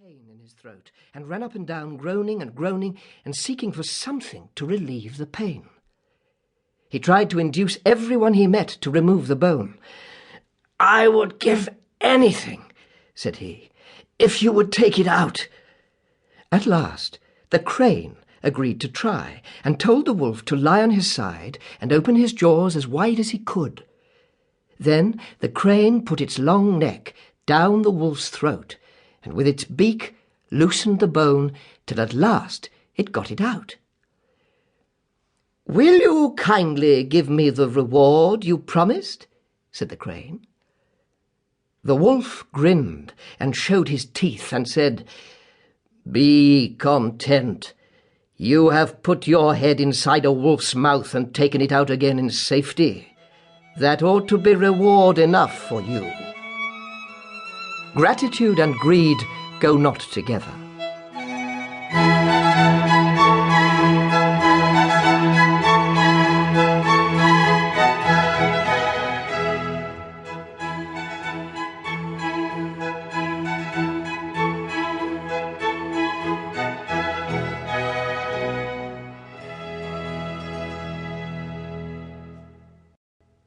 pain in his throat and ran up and down, groaning and seeking for something to relieve the pain. He tried to induce everyone he met to remove the bone. "I would give anything," said he, "if you would take it out." At last, the crane agreed to try and told the wolf to lie on his side and open his jaws as wide as he could. Then the crane put its long neck down the wolf's throat and with its beak loosened the bone till at last it got it out. "Will you kindly give me the reward you promised?" said the crane. The wolf grinned and showed his teeth and said, "Be content. You have put your head inside a wolf's mouth and taken it out again in safety. That ought to be reward enough for you." Gratitude and greed go not together.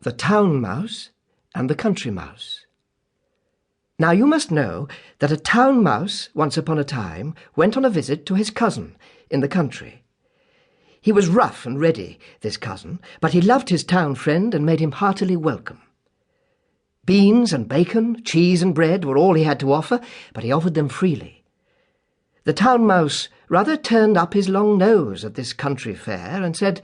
The Town Mouse and the Country Mouse. Now you must know that a town mouse, once upon a time, went on a visit to his cousin in the country. He was rough and ready, this cousin, but he loved his town friend and made him heartily welcome. Beans and bacon, cheese and bread were all he had to offer, but he offered them freely. The town mouse rather turned up his long nose at this country fare and said,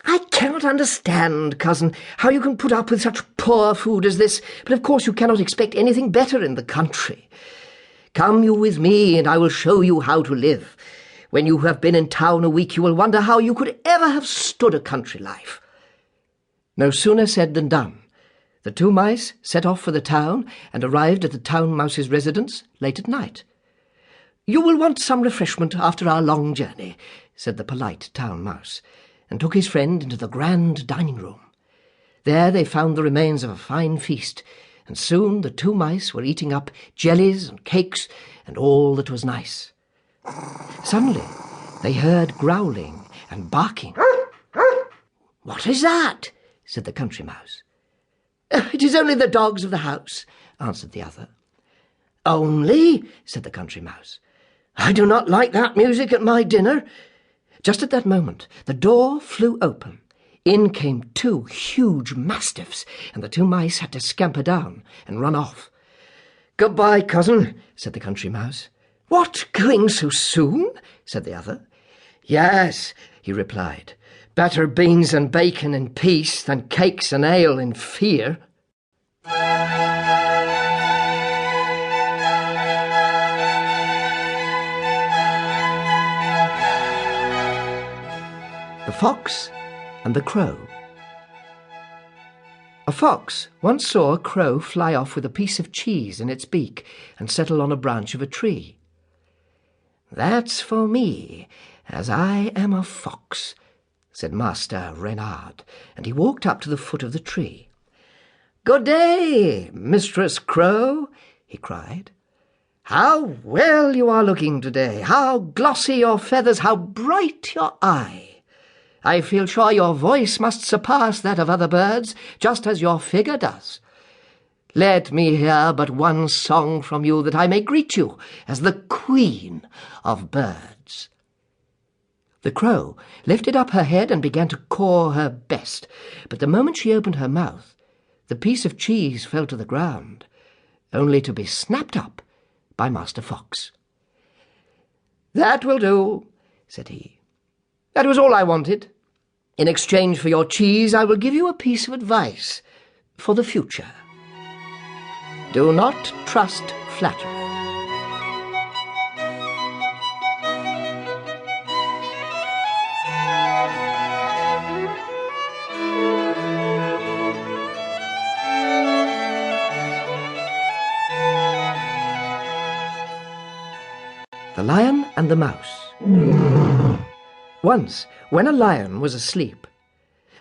"I cannot understand, cousin, how you can put up with such poor food as this, but of course you cannot expect anything better in the country. Come you with me, and I will show you how to live. When you have been in town a week, you will wonder how you could ever have stood a country life." No sooner said than done. The two mice set off for the town and arrived at the town mouse's residence late at night. "You will want some refreshment after our long journey," said the polite town mouse, and took his friend into the grand dining-room. There they found the remains of a fine feast, and soon the two mice were eating up jellies and cakes and all that was nice. Suddenly they heard growling and barking. "What is that?" said the country mouse. "It is only the dogs of the house," answered the other. "Only?" said the country mouse. "I do not like that music at my dinner." Just at that moment, the door flew open. In came two huge mastiffs, and the two mice had to scamper down and run off. "Goodbye, cousin," said the country mouse. "What, going so soon?" said the other. "Yes," he replied. "Better beans and bacon in peace than cakes and ale in fear." The Fox and the Crow. A fox once saw a crow fly off with a piece of cheese in its beak and settle on a branch of a tree. "That's for me, as I am a fox," said Master Reynard, and he walked up to the foot of the tree. "Good day, Mistress Crow," he cried. "How well you are looking today! How glossy your feathers! How bright your eye! I feel sure your voice must surpass that of other birds, just as your figure does. Let me hear but one song from you, that I may greet you as the Queen of Birds." The crow lifted up her head and began to caw her best, but the moment she opened her mouth, the piece of cheese fell to the ground, only to be snapped up by Master Fox. "That will do," said he. "That was all I wanted. In exchange for your cheese, I will give you a piece of advice for the future. Do not trust flatterers." The Lion and the Mouse. Once, when a lion was asleep,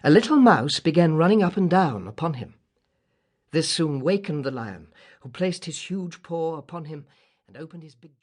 a little mouse began running up and down upon him. This soon wakened the lion, who placed his huge paw upon him and opened his big